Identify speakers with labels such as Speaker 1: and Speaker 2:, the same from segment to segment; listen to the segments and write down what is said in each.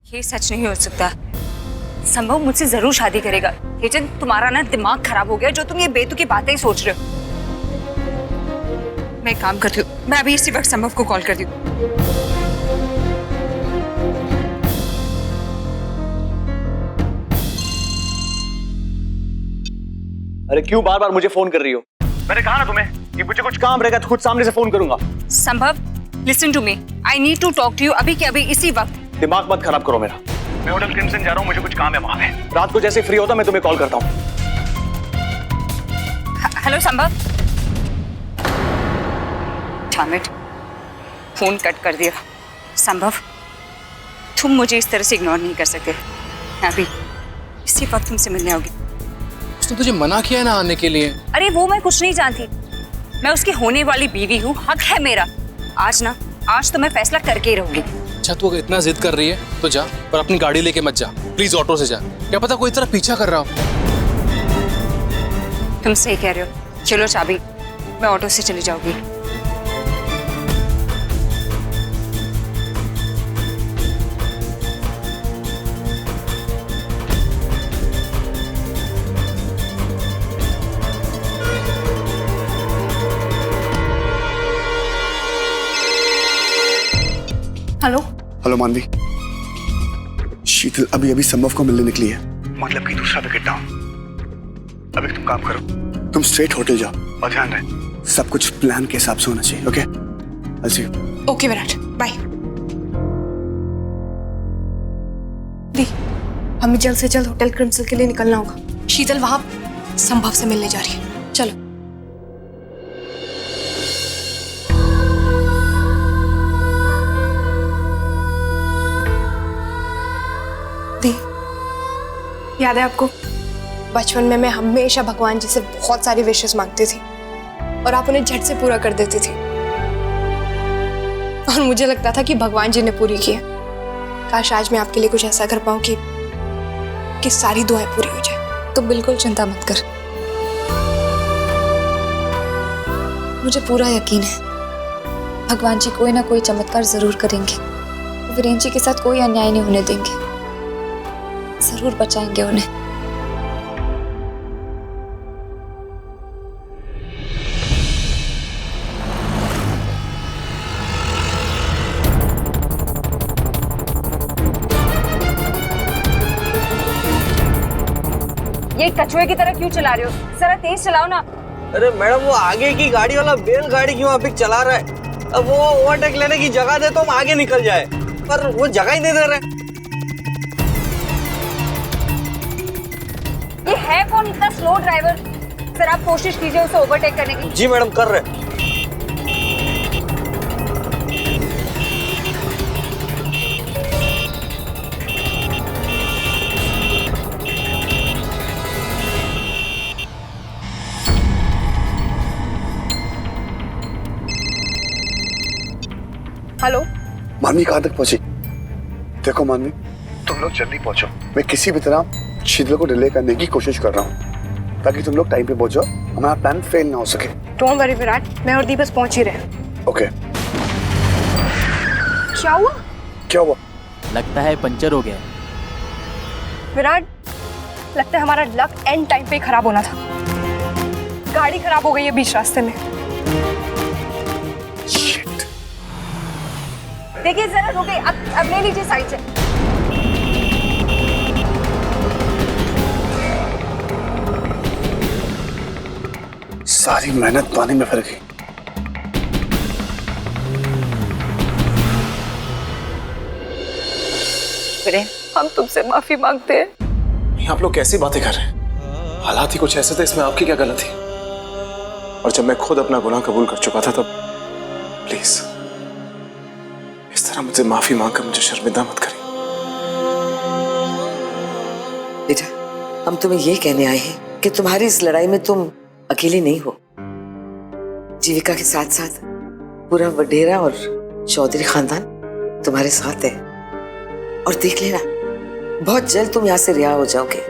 Speaker 1: ये सच नहीं हो सकता। संभव मुझसे जरूर शादी करेगा। तेजन, तुम्हारा ना दिमाग खराब हो गया जो तुम ये बेतुकी बातें ही सोच रहे हो। मैं एक काम करती हूँ, मैं अभी इसी वक्त संभव को कॉल करती हूँ।
Speaker 2: अरे क्यों बार बार मुझे फोन कर रही हो? मैंने कहा ना तुम्हें कि मुझे कुछ काम रहेगा तो खुद सामने से फोन करूंगा।
Speaker 1: Sambhav, listen to me, I need to talk to you अभी के अभी, इसी वक्त।
Speaker 2: दिमाग मत खराब करो मेरा। मैं होटल क्रिम्सन जा रहा हूँ, मुझे कुछ काम है वहां पे। रात को जैसे फ्री होता मैं तुम्हें कॉल करता हूँ।
Speaker 1: हेलो संभव। डैम इट, फोन कट कर दिया। संभव, तुम मुझे इस तरह से इग्नोर नहीं कर सकते। मैं अभी इसी वक्त तुमसे मिलने आऊंगी।
Speaker 3: उसने तुझे मना किया ना आने के लिए।
Speaker 1: अरे वो मैं कुछ नहीं जानती, मैं उसकी होने वाली बीवी हूँ, हक है मेरा। आज तो मैं फैसला करके ही रहूंगी।
Speaker 3: अच्छा, तू अगर इतना जिद कर रही है तो जा, पर अपनी गाड़ी लेके मत जा प्लीज, ऑटो से जा। क्या पता कोई तेरा पीछा कर रहा हो।
Speaker 1: तुम सही कह रहे हो, चलो चाबी, मैं ऑटो से चली जाऊंगी। हेलो
Speaker 4: हेलो मानवी, शीतल अभी अभी संभव को मिलने निकली है। मतलब कि दूसरा विकेट डाउन। अभी तुम काम करो, तुम स्ट्रेट होटल जाओ और ध्यान रहे सब कुछ प्लान के हिसाब से होना चाहिए। Okay I'll see you.
Speaker 5: Okay Virat, bye. दी, हमें जल्द से जल्द होटल क्रिम्सल के लिए निकलना होगा। शीतल वहां संभव से मिलने जा रही है, चलो। दी, याद है आपको बचपन में मैं हमेशा भगवान जी से बहुत सारी विशेस मांगती थी और आप उन्हें झट से पूरा कर देती थी, और मुझे लगता था कि भगवान जी ने पूरी की है। काश आज मैं आपके लिए कुछ ऐसा कर पाऊं कि सारी दुआएं पूरी हो जाए।
Speaker 6: तो बिल्कुल चिंता मत कर, मुझे पूरा यकीन है भगवान जी कोई ना कोई चमत्कार जरूर करेंगे। वीरेंद्र जी के साथ कोई अन्याय नहीं होने देंगे, जरूर बचाएंगे उन्हें।
Speaker 1: ये कछुए की तरह क्यों चला रहे हो? जरा तेज चलाओ ना।
Speaker 7: अरे मैडम, वो आगे की गाड़ी वाला बैलगाड़ी क्यों अभी चला रहा है? अब वो ओवरटेक लेने की जगह दे तो हम आगे निकल जाए, पर वो जगह ही नहीं दे रहे।
Speaker 1: ये है कौन इतना स्लो ड्राइवर? सर आप कोशिश कीजिए उसे ओवरटेक करने की।
Speaker 7: जी मैडम, कर रहे।
Speaker 1: हेलो
Speaker 4: मानवी कहाँ तक पहुंची? देखो मानवी, तुम लोग जल्दी पहुंचो। मैं किसी भी तरह शीतल को डिले करने की कोशिश कर रहा हूँ ताकि तुम लोग टाइम पे पहुंचो, हमारा प्लान फेल ना हो सके।
Speaker 5: डोंट वरी विराट, मैं और दी बस पहुंच ही रहे हैं।
Speaker 4: ओके।
Speaker 5: क्या हुआ?
Speaker 4: क्या हुआ?
Speaker 8: लगता है पंचर हो गया।
Speaker 5: विराट, लगता है हमारा लक एंड टाइम पे खराब होना था। गाड़ी खराब हो गई है बीच रास्ते में।
Speaker 1: देखिए जरा रुके, अब ले लीजिए साइड से।
Speaker 4: सारी मेहनत पानी में फिर गई।
Speaker 1: हम तुमसे माफी मांगते हैं।
Speaker 3: आप लोग कैसी बातें कर रहे हैं? हालात ही कुछ ऐसे थे, इसमें आपकी क्या गलती? और जब मैं खुद अपना गुनाह कबूल कर चुका था तब प्लीज इस तरह मुझसे माफी मांगकर मुझे शर्मिंदा मत करिए।
Speaker 9: बेटा, हम तुम्हें ये कहने आए हैं कि तुम्हारी इस लड़ाई में तुम अकेले नहीं हो। जीविका के साथ साथ पूरा वडेरा और चौधरी खानदान तुम्हारे साथ है। और देख लेना, बहुत जल्द तुम यहाँ से रिहा हो जाओगे।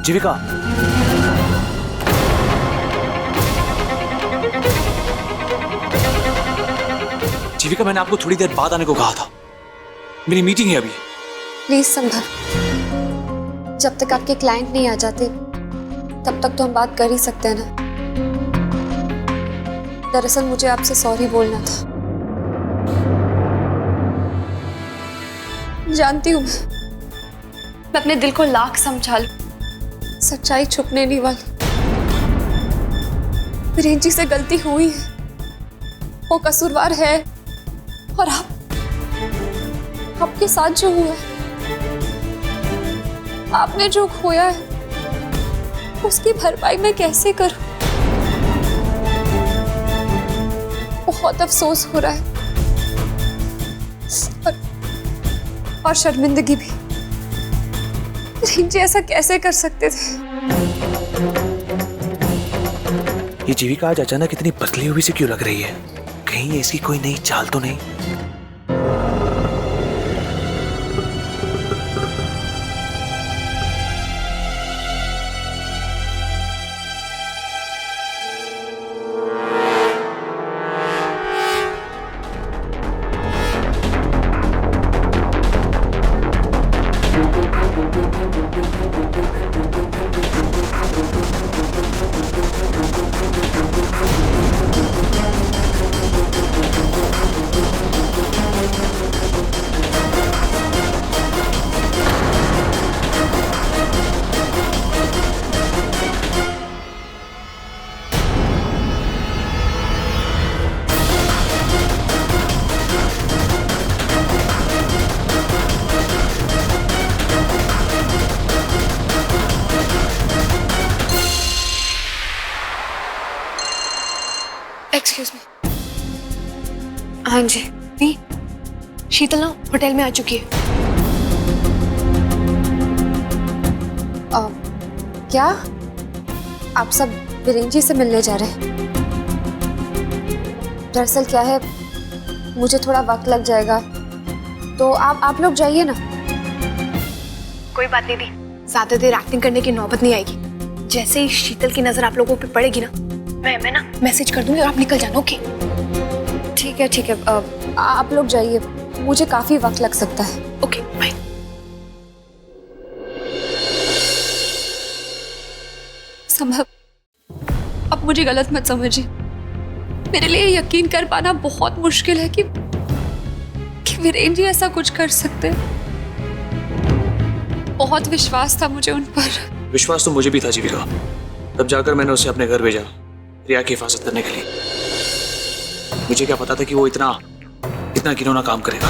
Speaker 2: जीविका, जीविका मैंने आपको थोड़ी देर बाद आने को कहा था। मेरी मीटिंग है अभी।
Speaker 6: प्लीज संभव, जब तक आपके क्लाइंट नहीं आ जाते तब तक तो हम बात कर ही सकते हैं ना। दरअसल मुझे आपसे सॉरी बोलना था। जानती हूँ मैं अपने दिल को लाख समझा लूं, सच्चाई छुपने नहीं वाली। वीरेंद्र जी से गलती हुई है, वो कसूरवार है, और आपके साथ जो हुआ है, आपने जो खोया है, उसकी भरपाई मैं कैसे करूं? बहुत अफसोस हो रहा है और शर्मिंदगी भी। जी ऐसा कैसे कर सकते थे?
Speaker 2: ये जीविका आज अचानक इतनी पतली हुई सी क्यों लग रही है? कहीं ये इसकी कोई नई चाल तो नहीं?
Speaker 5: Excuse me. हाँ जी, नहीं, शीतल ना होटल में आ चुकी है।
Speaker 6: क्या आप सब वीरेंद्र जी से मिलने जा रहे हैं? दरअसल क्या है, मुझे थोड़ा वक्त लग जाएगा, तो आप लोग जाइए ना।
Speaker 5: कोई बात नहीं दी, ज्यादा देर एक्टिंग करने की नौबत नहीं आएगी। जैसे ही शीतल की नजर आप लोगों पे पड़ेगी ना, मैं ना मैसेज कर दूंगी और आप निकल जाना। ओके?
Speaker 6: ठीक है ठीक है, आप लोग जाइए, मुझे काफी वक्त लग सकता है।
Speaker 5: Okay bye.
Speaker 6: संभव, अब मुझे गलत मत समझिए। मेरे लिए यकीन कर पाना बहुत मुश्किल है कि वीरेंद्र जी ऐसा कुछ कर सकते हैं। बहुत विश्वास था मुझे उन पर।
Speaker 2: विश्वास तो मुझे भी था जीविका, तब जाकर मैंने उसे अपने घर भेजा रिया की हिफाजत करने के लिए। मुझे क्या पता था कि वो इतना घिनौना काम करेगा।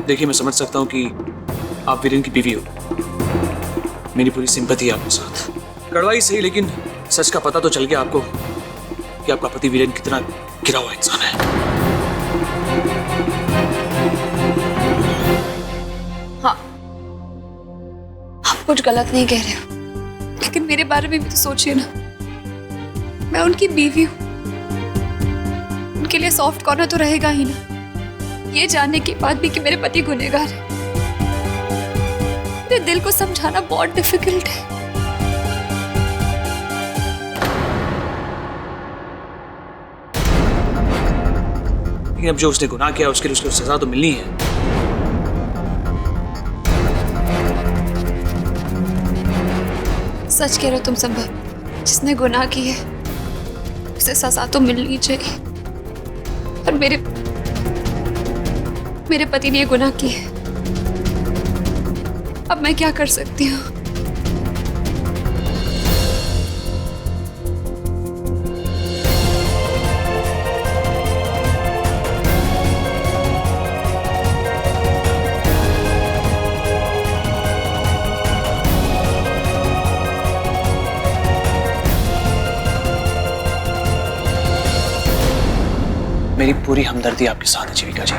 Speaker 2: देखिए, मैं समझ सकता हूँ कि आप वीरेंद्र की बीवी हो, मेरी पूरी सिंपैथी है आपके साथ। कड़वाई सही, लेकिन सच का पता तो चल गया आपको कि आपका पति वीरेंद्र कितना गिरा हुआ इंसान है।
Speaker 6: हाँ, आप कुछ गलत नहीं कह रहे हो, लेकिन मेरे बारे में भी तो सोचिए ना। मैं उनकी बीवी हूँ, उनके लिए सॉफ्ट कॉर्नर तो रहेगा ही ना, ये जानने के बाद भी कि मेरे पति गुनहगार है। मेरे दिल को समझाना बहुत डिफिकल्ट है।
Speaker 2: लेकिन अब जो उसने गुनाह किया उसके लिए उसको सजा तो मिलनी है।
Speaker 6: सच कह रहे हो तुम संभव, जिसने गुनाह की है उसे सजा तो मिलनी चाहिए, और मेरे पति ने ये गुनाह की है। अब मैं क्या कर सकती हूँ?
Speaker 2: मेरी पूरी हमदर्दी आपके साथ है जीविका जी।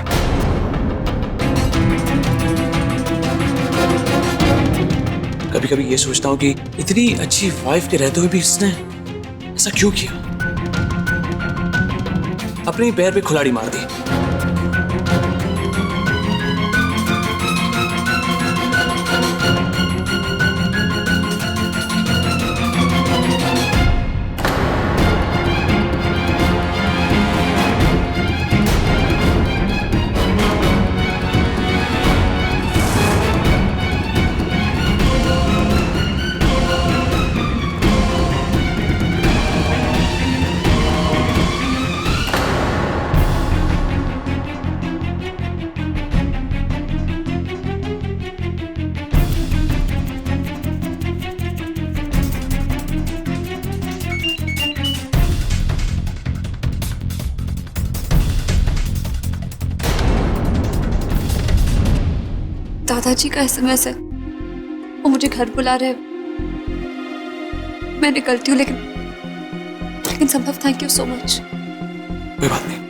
Speaker 2: कभी कभी ये सोचता हूँ कि इतनी अच्छी वाइफ के रहते हुए भी इसने ऐसा क्यों किया? अपने ही पैर पे कुल्हाड़ी मार दी।
Speaker 6: दादाजी का एसएमएस है, वो मुझे घर बुला रहे हैं। मैं निकलती हूँ, लेकिन संभव, थैंक यू सो मच।
Speaker 2: कोई बात नहीं।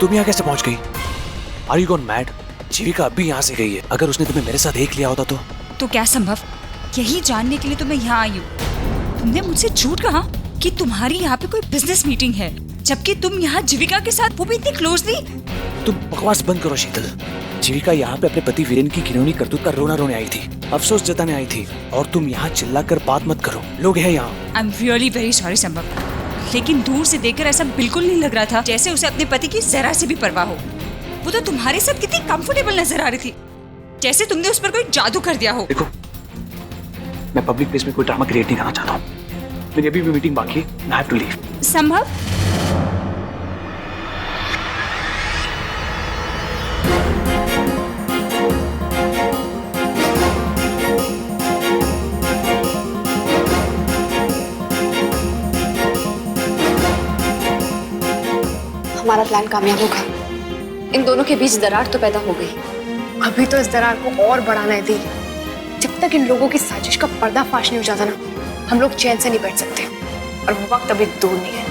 Speaker 2: तुम यहाँ कैसे पहुंच गई? Are you gone mad? जीविका अब भी यहाँ से गई है। अगर उसने तुम्हें मेरे साथ देख लिया होता तो
Speaker 1: क्या संभव? यही जानने के लिए तो मैं यहाँ आई हूँ। तुमने मुझसे झूठ कहा कि तुम्हारी यहाँ पे कोई बिजनेस मीटिंग है, जबकि तुम यहाँ जीविका के साथ, वो भी इतनी क्लोजली।
Speaker 2: तुम बकवास बंद करो शीतल। जीविका यहाँ पे अपने पति वीरेन की घिनौनी करतूत का रोना रोने आई थी, अफसोस जताने आई थी, और तुम यहाँ चिल्लाकर बात मत करो। लोग हैं यहाँ।
Speaker 1: I am really very sorry संभव, लेकिन दूर से देखकर ऐसा बिल्कुल नहीं लग रहा था जैसे उसे अपने पति की जरा से भी परवाह हो। वो तो तुम्हारे साथ कितनी कंफर्टेबल नजर आ रही थी, जैसे तुमने उस पर कोई जादू कर दिया हो।
Speaker 2: देखो, मैं पब्लिक प्लेस में कोई ड्रामा क्रिएट नहीं करना चाहता हूँ। मेरी अभी भी मीटिंग बाकी है। I have to leave.
Speaker 1: Sambhav,
Speaker 6: हमारा प्लान कामयाब होगा। इन दोनों के बीच दरार तो पैदा हो गई।
Speaker 5: अभी तो इस दरार को और बढ़ाना है दी। जब तक इन लोगों की साजिश का पर्दाफाश नहीं हो जाता ना, हम लोग चैन से नहीं बैठ सकते, और वो वक्त अभी दूर नहीं है।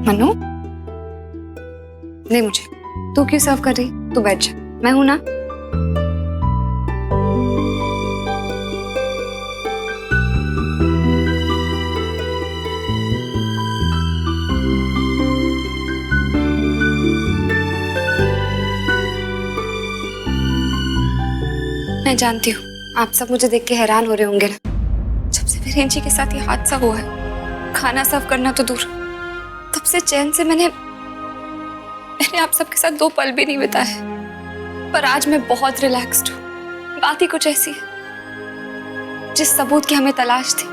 Speaker 6: मनु, नहीं, मुझे तू क्यों सर्व कर रही? तू बैठ जा, मैं हूं ना। मैं जानती हूँ आप सब मुझे देख के हैरान हो रहे होंगे ना। जब से वीरेन जी के साथ ये हादसा हुआ है, खाना सर्व करना तो दूर, तब से चैन से मैंने आप सबके साथ 2 पल भी नहीं बिताए। पर आज मैं बहुत रिलैक्स्ड हूँ। बात ही कुछ ऐसी है, जिस सबूत की हमें तलाश थी,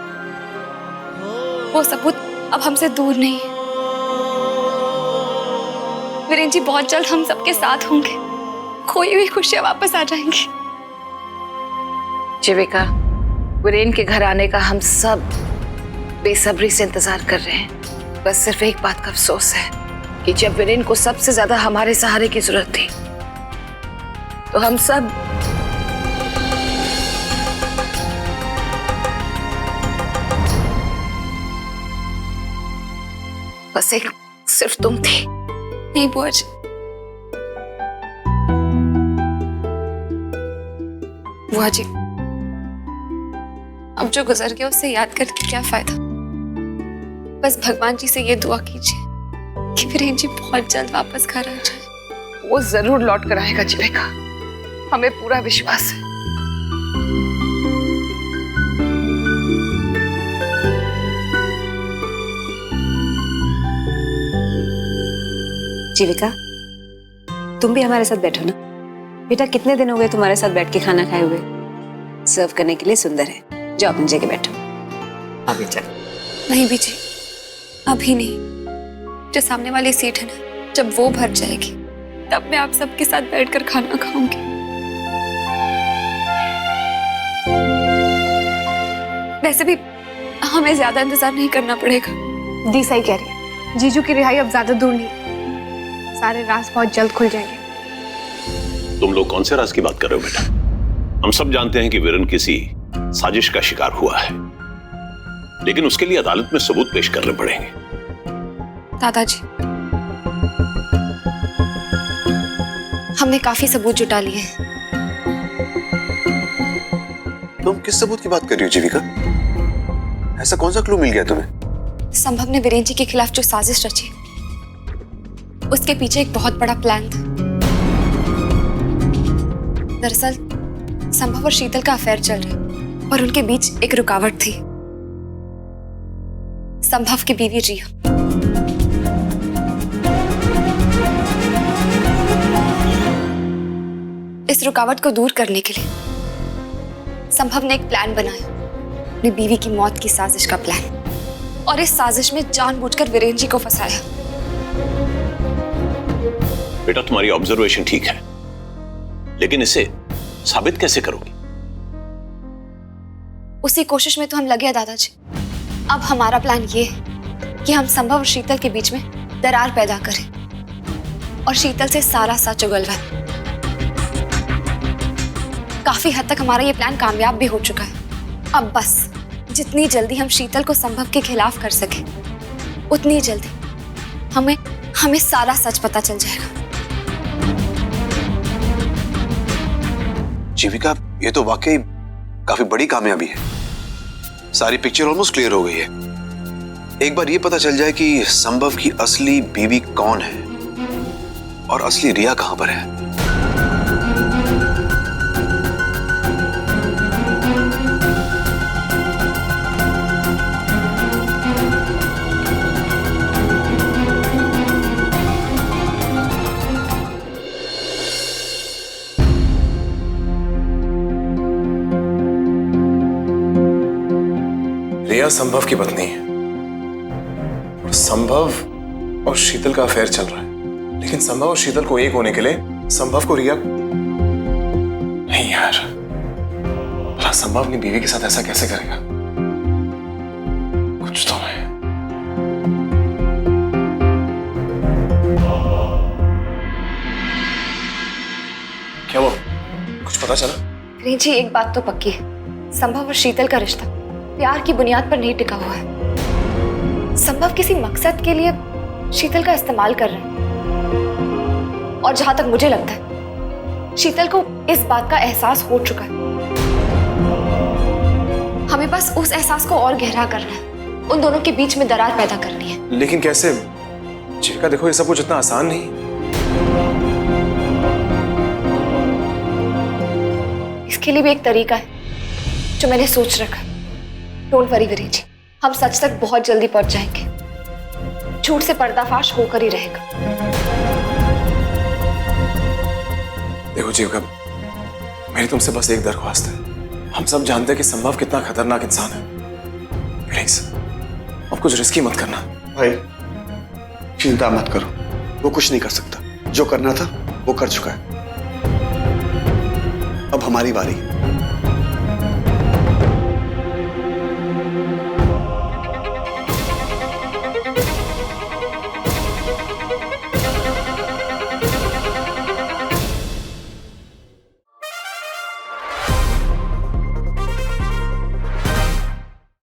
Speaker 6: वो सबूत अब हमसे दूर नहीं है। वीरेन जी बहुत जल्द हम सबके साथ होंगे, खोई हुई खुशियां वापस आ जाएंगी।
Speaker 9: जीविका, वीरेन के घर आने का हम सब बेसब्री से इंतजार कर रहे हैं। बस सिर्फ एक बात का अफसोस है कि जब वीरेन को सबसे ज्यादा हमारे सहारे की जरूरत थी, तो हम सब बस एक सिर्फ तुम थी।
Speaker 6: नहीं बुआ जी, बुआ जी, अब जो गुजर गया उससे याद करके क्या फायदा। बस भगवान जी से ये दुआ कीजिए कि वीरेन जी बहुत जल्द वापस घर आ जाए।
Speaker 9: वो जरूर लौट कर आएगा जीविका, हमें पूरा विश्वास है।
Speaker 10: जीविका, तुम भी हमारे साथ बैठो ना। बेटा, कितने दिन हो गए तुम्हारे साथ बैठ के खाना खाए हुए। सर्व करने के लिए सुंदर है, जाओ अपनी जगह बैठो। अभी चल।
Speaker 6: नहीं बीजी, अभी नहीं। जो सामने वाली सीट है ना, जब वो भर जाएगी तब मैं आप सबके साथ बैठकर खाना खाऊंगी। वैसे भी हमें ज्यादा इंतजार नहीं करना पड़ेगा।
Speaker 5: दी सही कह रही है, जीजू की रिहाई अब ज्यादा दूर नहीं, सारे राज बहुत जल्द खुल जाएंगे।
Speaker 11: तुम लोग कौन से राज की बात कर रहे हो बेटा? हम सब जानते हैं कि वीरेन किसी साजिश का शिकार हुआ है, लेकिन उसके लिए अदालत में सबूत पेश करने पड़ेंगे।
Speaker 6: दादाजी, हमने काफी सबूत जुटा लिए हैं।
Speaker 3: तुम किस सबूत की बात कर रही हो जीविका? ऐसा कौन सा क्लू मिल गया तुम्हें?
Speaker 6: संभव ने वीरेन जी के खिलाफ जो साजिश रची, उसके पीछे एक बहुत बड़ा प्लान था। दरअसल संभव और शीतल का अफेयर चल रहा है और उनके बीच एक रुकावट थी, संभव की बीवी रिया। इस रुकावट को दूर करने के लिए संभव ने एक प्लान बनाया, अपनी बीवी की मौत की साजिश का प्लान, और इस साजिश में जानबूझकर वीरेन जी को फंसाया।
Speaker 11: बेटा, तुम्हारी ऑब्जर्वेशन ठीक है, लेकिन इसे साबित कैसे करोगी?
Speaker 6: उसी कोशिश में तो हम लगे हैं दादाजी। अब हमारा प्लान ये है कि हम संभव और शीतल के बीच में दरार पैदा करें और शीतल से सारा सच उगलवाएं। काफी हद तक हमारा ये प्लान कामयाब भी हो चुका है। अब बस जितनी जल्दी हम शीतल को संभव के खिलाफ कर सके, उतनी जल्दी हमें सारा सच पता चल जाएगा।
Speaker 3: जीविका, ये तो वाकई काफी बड़ी कामयाबी है। सारी पिक्चर ऑलमोस्ट क्लियर हो गई है। एक बार ये पता चल जाए कि संभव की असली बीवी कौन है और असली रिया कहां पर है। रिया संभव की पत्नी है और संभव और शीतल का अफेयर चल रहा है, लेकिन संभव और शीतल को एक होने के लिए संभव को रिया नहीं यार, भला संभव अपनी बीवी के साथ ऐसा कैसे करेगा? कुछ तो है। क्या वो कुछ पता चला?
Speaker 6: वीरेन जी, एक बात तो पक्की है, संभव और शीतल का रिश्ता प्यार की बुनियाद पर नहीं टिका हुआ है। संभव किसी मकसद के लिए शीतल का इस्तेमाल कर रहे हैं, और जहां तक मुझे लगता है शीतल को इस बात का एहसास हो चुका है। हमें बस उस एहसास को और गहरा करना है, उन दोनों के बीच में दरार पैदा करनी है।
Speaker 3: लेकिन कैसे? जीविका देखो, ये सब कुछ इतना आसान नहीं।
Speaker 6: इसके लिए भी एक तरीका है जो मैंने सोच रखा। डोंट वरी वीरेन जी, हम सच तक बहुत जल्दी पहुंच जाएंगे। झूठ से पर्दाफाश होकर ही रहेगा।
Speaker 3: देखो जीविका, मेरी तुमसे बस एक दरख्वास्त है। हम सब जानते हैं कि संभव कितना खतरनाक इंसान है। प्लीज अब कुछ रिस्की मत करना।
Speaker 4: भाई चिंता मत करो, वो कुछ नहीं कर सकता। जो करना था वो कर चुका है। अब हमारी बारी।